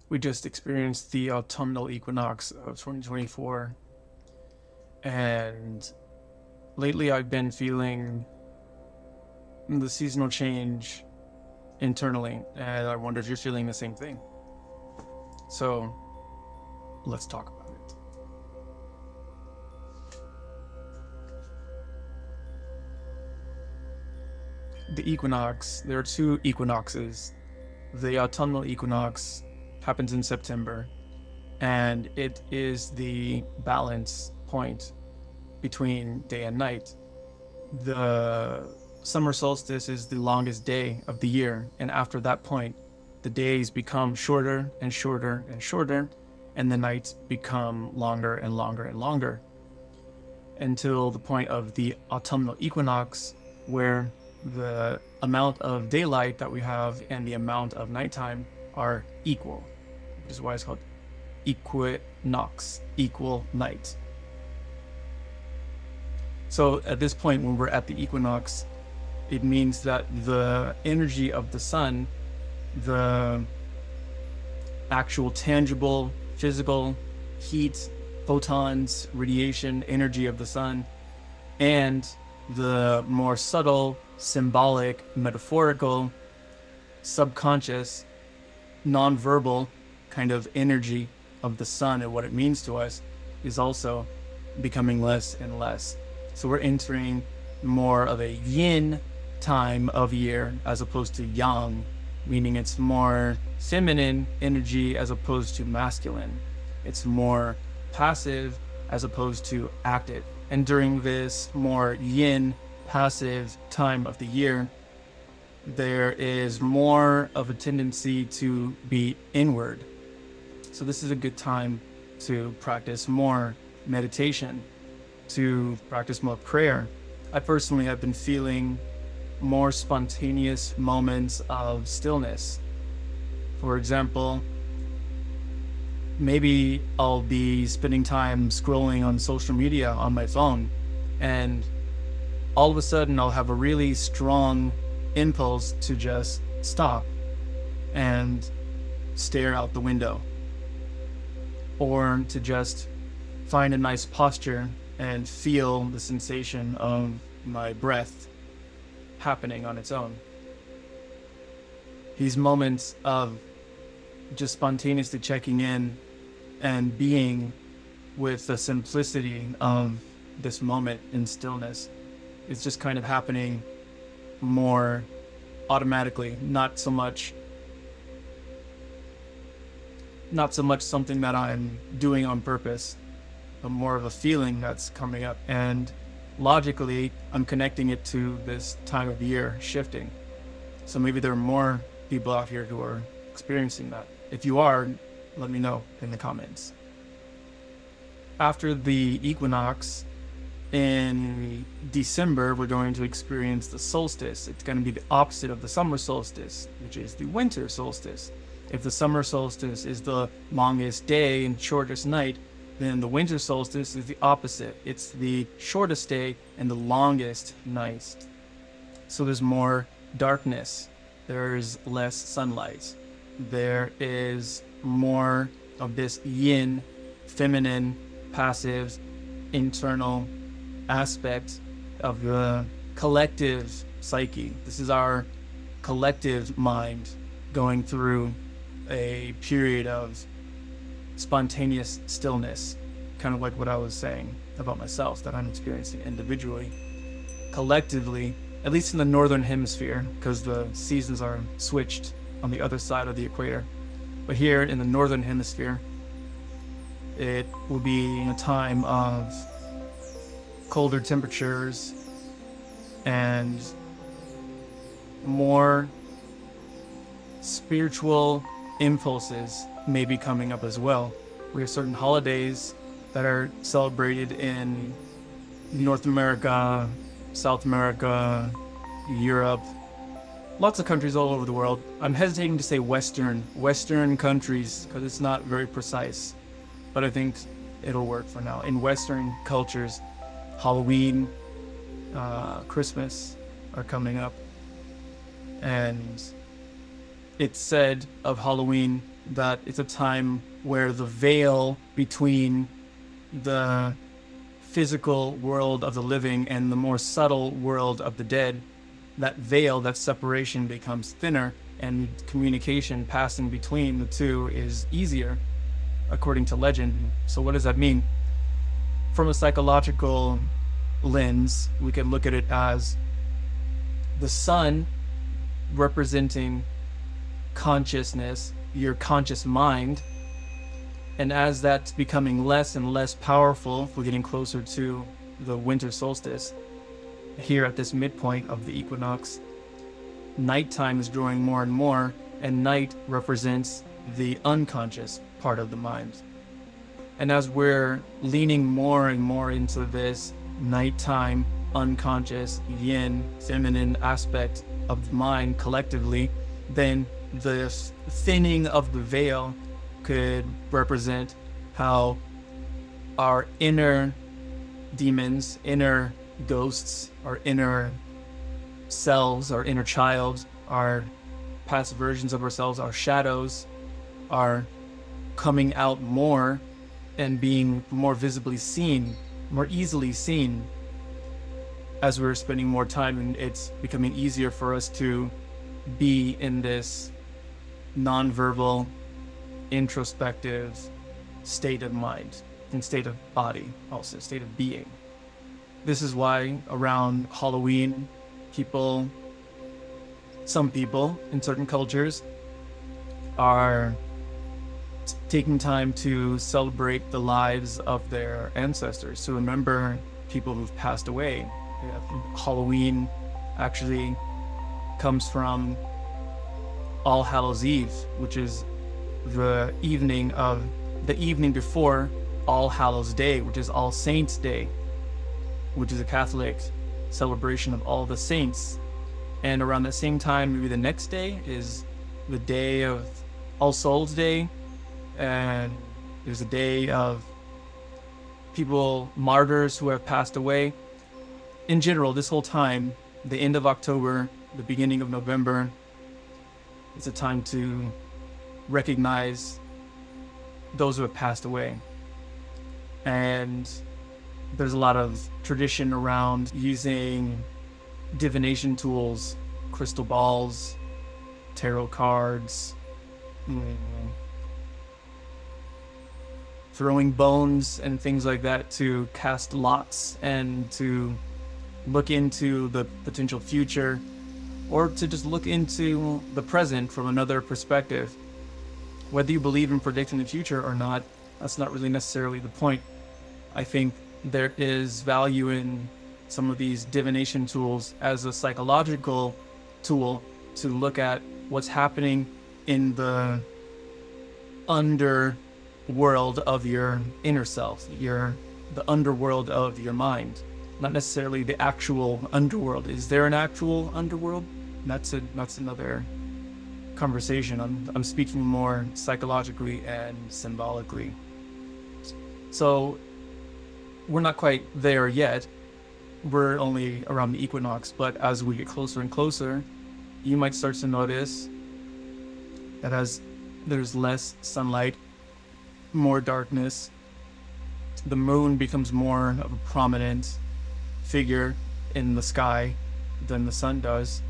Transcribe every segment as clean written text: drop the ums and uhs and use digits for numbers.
We just experienced the autumnal equinox of 2024, and lately I've been feeling the seasonal change internally, and I wonder if you're feeling the same thing. So let's talk about it. The equinox, there are two equinoxes. The autumnal equinox happens in September, and it is the balance point between day and night. The summer solstice is the longest day of the year, and after that point, the days become shorter and shorter and shorter, and the nights become longer and longer and longer until the point of the autumnal equinox, where the amount of daylight that we have and the amount of nighttime are equal, which is why it's called equinox, equal night. So at this point, when we're at the equinox, it means that the energy of the sun, the actual tangible, physical heat, photons, radiation, energy of the sun, and the more subtle, symbolic, metaphorical, subconscious, non-verbal kind of energy of the sun and what it means to us is also becoming less and less. So we're entering more of a yin time of year as opposed to yang, meaning it's more feminine energy as opposed to masculine. It's more passive as opposed to active. And during this more yin, passive time of the year, there is more of a tendency to be inward. So this is a good time to practice more meditation, to practice more prayer. I personally have been feeling more spontaneous moments of stillness. For example, maybe I'll be spending time scrolling on social media on my phone, and all of a sudden I'll have a really strong impulse to just stop and stare out the window, or to just find a nice posture and feel the sensation of my breath happening on its own. These moments of just spontaneously checking in and being with the simplicity of this moment in stillness is just kind of happening more automatically, not so much something that I'm doing on purpose, but more of a feeling that's coming up. And logically, I'm connecting it to this time of year shifting. So maybe there are more people out here who are experiencing that. If you are, let me know in the comments. After the equinox in December, we're going to experience the solstice. It's going to be the opposite of the summer solstice, which is the winter solstice. If the summer solstice is the longest day and shortest night, then the winter solstice is the opposite. It's the shortest day and the longest night. So there's more darkness. There's less sunlight. There is more of this yin, feminine, passive, internal aspect of the collective psyche. This is our collective mind going through a period of spontaneous stillness, kind of like what I was saying about myself that I'm experiencing individually. Collectively, at least in the northern hemisphere, because the seasons are switched on the other side of the equator. But here in the northern hemisphere, it will be a time of colder temperatures and more spiritual impulses may be coming up as well. We have certain holidays that are celebrated in North America, South America, Europe, lots of countries all over the world. I'm hesitating to say Western countries because it's not very precise, but I think it'll work for now. In Western cultures, Halloween, Christmas are coming up, and It's said of Halloween that it's a time where the veil between the physical world of the living and the more subtle world of the dead, that veil, that separation becomes thinner, and communication passing between the two is easier, according to legend. So what does that mean? From a psychological lens, we can look at it as the sun representing consciousness, your conscious mind. And as that's becoming less and less powerful, we're getting closer to the winter solstice. Here at this midpoint of the equinox, nighttime is drawing more and more, and night represents the unconscious part of the mind. And as we're leaning more and more into this nighttime, unconscious, yin, feminine aspect of the mind collectively, then the thinning of the veil could represent how our inner demons, inner ghosts, our inner selves, our inner child, our past versions of ourselves, our shadows are coming out more and being more visibly seen, more easily seen as we're spending more time, and it's becoming easier for us to be in this nonverbal, introspective state of mind and state of body, also state of being. This is why around Halloween, some people in certain cultures are taking time to celebrate the lives of their ancestors, to remember people who've passed away. Halloween actually comes from All Hallows Eve, which is the evening before All Hallows Day, which is All Saints Day, which is a Catholic celebration of all the saints. And around the same time, maybe the next day is the day of All Souls Day, and there's a day of people, martyrs who have passed away. In general, this whole time, the end of October, the beginning of November, it's a time to recognize those who have passed away. And there's a lot of tradition around using divination tools, crystal balls, tarot cards, throwing bones and things like that to cast lots and to look into the potential future, or to just look into the present from another perspective. Whether you believe in predicting the future or not, that's not really necessarily the point. I think there is value in some of these divination tools as a psychological tool to look at what's happening in the underworld of your inner self, the underworld of your mind. Not necessarily the actual underworld. Is there an actual underworld? That's another conversation. I'm speaking more psychologically and symbolically. So we're not quite there yet. We're only around the equinox, but as we get closer and closer, you might start to notice that as there's less sunlight, more darkness, the moon becomes more of a prominent figure in the sky than the sun does.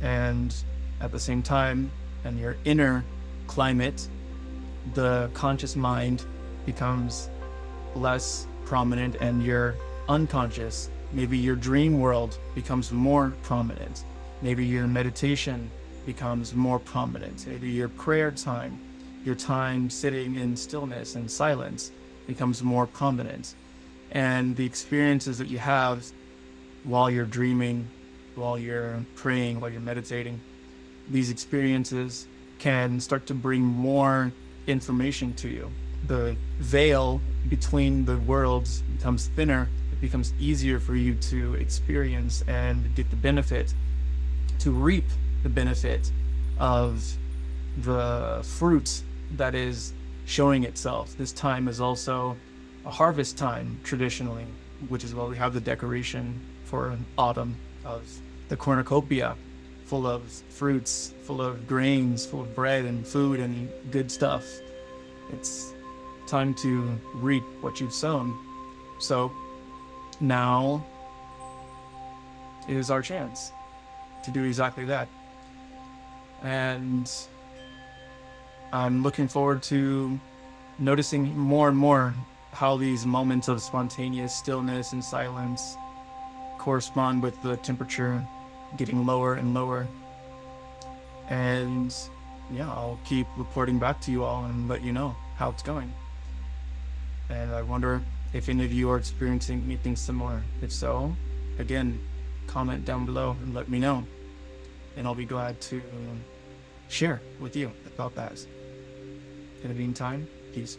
And at the same time, in your inner climate, the conscious mind becomes less prominent, and your unconscious, maybe your dream world, becomes more prominent. Maybe your meditation becomes more prominent. Maybe your prayer time, your time sitting in stillness and silence, becomes more prominent. And the experiences that you have while you're dreaming, while you're praying, while you're meditating, these experiences can start to bring more information to you. The veil between the worlds becomes thinner. It becomes easier for you to experience and get the benefit, to reap the benefit of the fruit that is showing itself. This time is also a harvest time traditionally, which is why we have the decoration for autumn of the cornucopia full of fruits, full of grains, full of bread and food and good stuff. It's time to reap what you've sown. So now is our chance to do exactly that. And I'm looking forward to noticing more and more how these moments of spontaneous stillness and silence correspond with the temperature getting lower and lower. And yeah, I'll keep reporting back to you all and let you know how it's going. And I wonder if any of you are experiencing anything similar. If so, again, comment down below and let me know. And I'll be glad to share with you about that. In the meantime, peace.